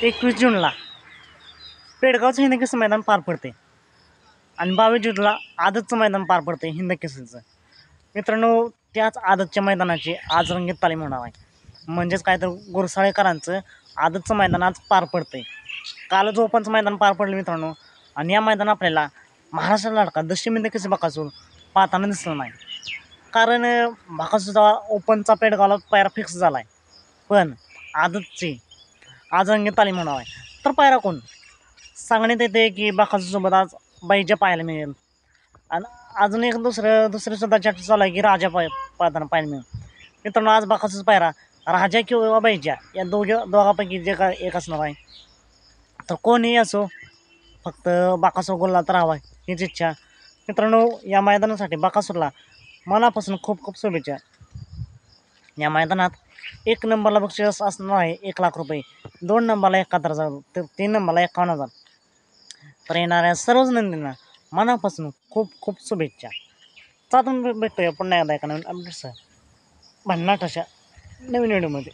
21 जूनला पेडगावचं हिंदकेसरी मैदान पार पडते आणि 22 जूनला आदतचं मैदान पार पडते हिंदकेसरीचं. मित्रांनो, त्याच आदतच्या मैदानाची आज रंगीत तालीम होणार आहे. म्हणजेच काय तर गुरसाळेकरांचं आदतचं मैदान आज पार पडतंय. कालच ओपनचं मैदान पार पडलं मित्रांनो, आणि या मैदान आपल्याला महाराष्ट्राला लाडका दक्षिण हिंदकेसरी बकासूर पाहताना दिसलं नाही. कारण बकासूरचा ओपनचा पेडगावला पायरा फिक्स झाला आहे, पण आदतची आज रंगीत तालीम होणार आहे. तर पायरा कोण सांगण्यात येते की बकासूरसोबत आज बैजा पाहायला मिळेल. आणि अजून एक दुसरी सुद्धा चर्चा चालू आहे की राजा पाहताना पाहायला मिळेल. मित्रांनो, आज बकासूरचा पायरा राजा किंवा बैजा या दोघांपैकी जे काय एक असणार आहे. तर कोणीही असो, फक्त बकासूर गोलला तर हवा हीच इच्छा. मित्रांनो, या मैदानासाठी बकासूरला मनापासून खूप खूप शुभेच्छा. या मैदानात 1 नंबरला बक्षीस असणार आहे 1 लाख रुपये, 2 नंबरला 71,000, तर 3 नंबरला 51,000. तर येणाऱ्या सर्वच नंदींना मनापासून खूप खूप शुभेच्छा. चालून भेटूया पुन्हा एकदा एका नवीन अपडेट्ससह भन्नाट अशा नवीन व्हिडिओमध्ये.